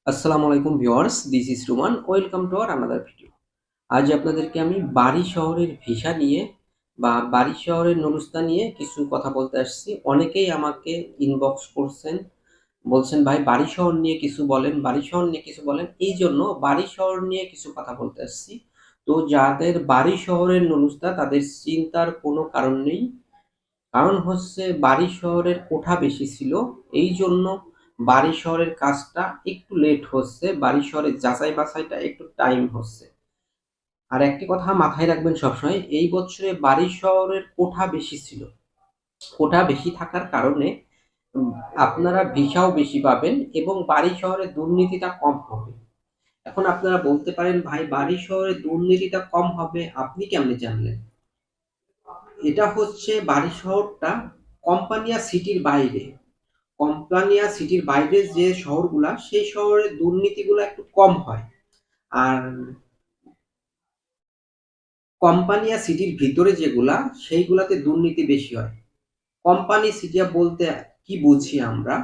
আসসালামু আলাইকুম viewers, this is Ruman. Welcome to our another video. আজ আপনাদেরকে আমি বাড়ি শহরের ভিসা নিয়ে বা বাড়ি শহরের নুরুস্তা নিয়ে কিছু কথা বলতে আসছি। অনেকেই আমাকে ইনবক্স করছেন, বলছেন ভাই বাড়ি শহর নিয়ে কিছু বলেন, বাড়ি শহর নিয়ে কিছু বলেন। এই জন্য বাড়ি শহর নিয়ে কিছু কথা বলতে আসছি। তো যাদের বাড়ি শহরের নুরুস্তা তাদের চিন্তার কোনো কারণ নেই। কারণ হচ্ছে বাড়ি শহরের কোঠা বেশি ছিল, এই জন্য বাড়ি শহরের কাজটা একটু লেট হচ্ছে, বাড়ি শহরের যাচাই বাছাইটা একটু টাইম হচ্ছে। আর একটি কথা মাথায় রাখবেন সবসময়, এই বছরে বাড়ি শহরের কোঠা বেশি ছিল। কোঠা বেশি থাকার কারণে উম, আপনারা ভিসাও বেশি পাবেন এবং বাড়ি শহরে দুর্নীতিটা কম হবে। এখন আপনারা বলতে পারেন ভাই বাড়ি শহরে দুর্নীতিটা কম হবে আপনি কেমনে জানলেন? এটা হচ্ছে বাড়ি শহরটা কোম্পানিয়া সিটির বাইরে। কোম্পানিয়া সিটির বাইরে যে শহরগুলা সেই শহরে দুর্নীতিগুলো একটু কম হয়। আর কোম্পানিয়া সিটির ভিতরে যেগুলা সেইগুলাতে দুর্নীতি বেশি হয়। কোম্পানি সিটি বলতে কি বুঝি আমরা?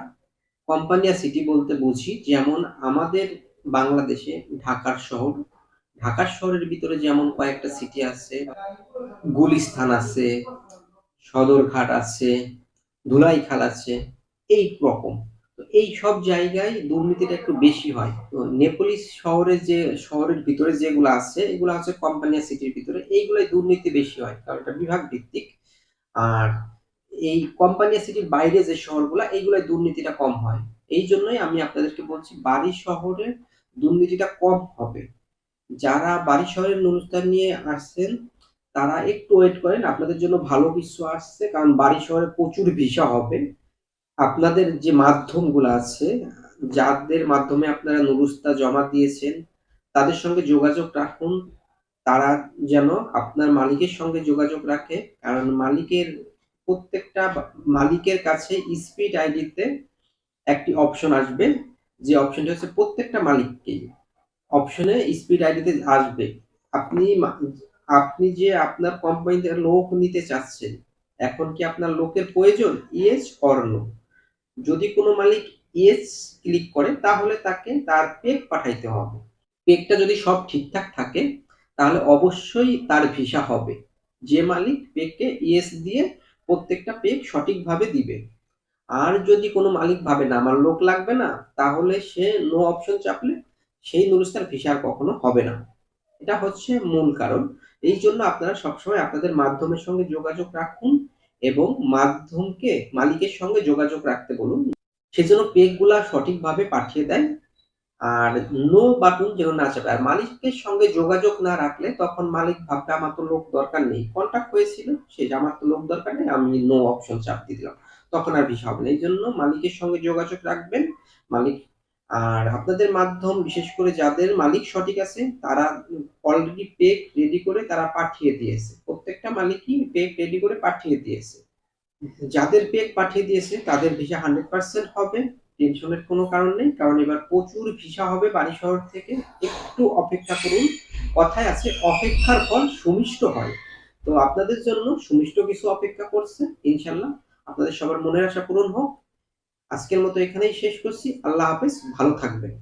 কোম্পানিয়া সিটি বলতে বুঝি যেমন আমাদের বাংলাদেশে ঢাকার শহর। ঢাকার শহরের ভিতরে যেমন কয়েকটা সিটি আছে, গুলিস্তান আছে, সদরঘাট আছে, ধুলাইখাল আছে, এই রকম। তো এই সব জায়গায় দুর্নীতিটা একটু বেশি হয়। তো নেপোলিস শহরে যে শহরের ভিতরে যেগুলো আছে এগুলো হচ্ছে কোম্পানিয়া সিটির ভিতরে, এইগুলাই দুর্নীতি বেশি হয় কারণ এটা বিভাগ ভিত্তিক। আর এই কোম্পানিয়া সিটির বাইরে যে শহরগুলা এইগুলাই দুর্নীতিটা কম হয়। এই জন্যই আমি আপনাদেরকে বলছি বাড়ি শহরে দুর্নীতিটা কম হবে। যারা বাড়ি শহরের নুরস্তান নিয়ে আসছেন তারা একটু ওয়েট করেন, আপনাদের জন্য ভালো কিছু আসছে, কারণ বাড়ি শহরে প্রচুর ভিসা হবে। আপনাদের যে মাধ্যমগুলো আছে, যাদের মাধ্যমে আপনারা নুরুস্তা জমা দিয়েছেন তাদের সঙ্গে যোগাযোগ রাখুন। তারা যেন আপনার মালিকের সঙ্গে যোগাযোগ রাখে, কারণ প্রত্যেকটা মালিকের কাছে স্পিড আইডিতে একটি অপশন আসবে, যে অপশনটা হচ্ছে প্রত্যেকটা মালিককেই অপশনে স্পিড আইডিতে আসবে। আপনি আপনি যে আপনার কোম্পানিতে লোক নিতে চাচ্ছেন, এখন কি আপনার লোকের প্রয়োজন, ইয়েস অর নো? যদি কোনো মালিক ইয়েস ক্লিক করে তাহলে তাকে তার পেক পাঠাইতে হবে। পেকটা যদি সব ঠিকঠাক থাকে তাহলে অবশ্যই তার ভিসা হবে। যে মালিক পেকে ইয়েস দিয়ে প্রত্যেকটা পেক সঠিকভাবে দিবে। আর যদি কোনো মালিক ভাবে না আমার লোক লাগবে না, তাহলে সে নো অপশন চাপলে সেই নুরুস্তার ভিসা আর কখনো হবে না। এটা হচ্ছে মূল কারণ। এই জন্য আপনারা সবসময় আপনাদের মাধ্যমের সঙ্গে যোগাযোগ রাখুন এবং মাধ্যমকে মালিকের সঙ্গে যোগাযোগ রাখতে বলুন, সেজন্য পেক গুলা সঠিকভাবে পাঠিয়ে দেয়। আর নো বাটন যেন না চাপে। আর মালিকের সঙ্গে যোগাযোগ না রাখলে তখন মালিক ভাববে আমার তো লোক দরকার নেই, কন্ট্যাক্ট হয়েছিল সে যে আমার তো লোক দরকার নেই, আমি নো অপশন চাপ দিয়ে দিলাম, তখন আর ভিসা হবে না। এই জন্য মালিকের সঙ্গে যোগাযোগ রাখবেন। মালিক আর আপনাদের মাধ্যম বিশেষ করে যাদের মালিক সঠিক আছে তারা অলরেডি পেক রেডি করে তারা পাঠিয়ে দিয়েছে, প্রত্যেকটা মালিকই পেক রেডি করে পাঠিয়ে দিয়েছে। যাদের পেক পাঠিয়ে দিয়েছে তাদের ভিসা 100% হবে, টেনশনের কোনো কারণ নেই, কারণ এবার প্রচুর ভিসা হবে বাড়ি শহর থেকে। একটু অপেক্ষা করুন, কথায় আছে অপেক্ষার ফল সুমিষ্ট হয়। তো আপনাদের জন্য সুমিষ্ট কিছু অপেক্ষা করছে ইনশাল্লাহ। আপনাদের সবার মনের আশা পূরণ হোক। আজকের মতো এখানেই শেষ করছি। আল্লাহ হাফেজ, ভালো থাকবেন।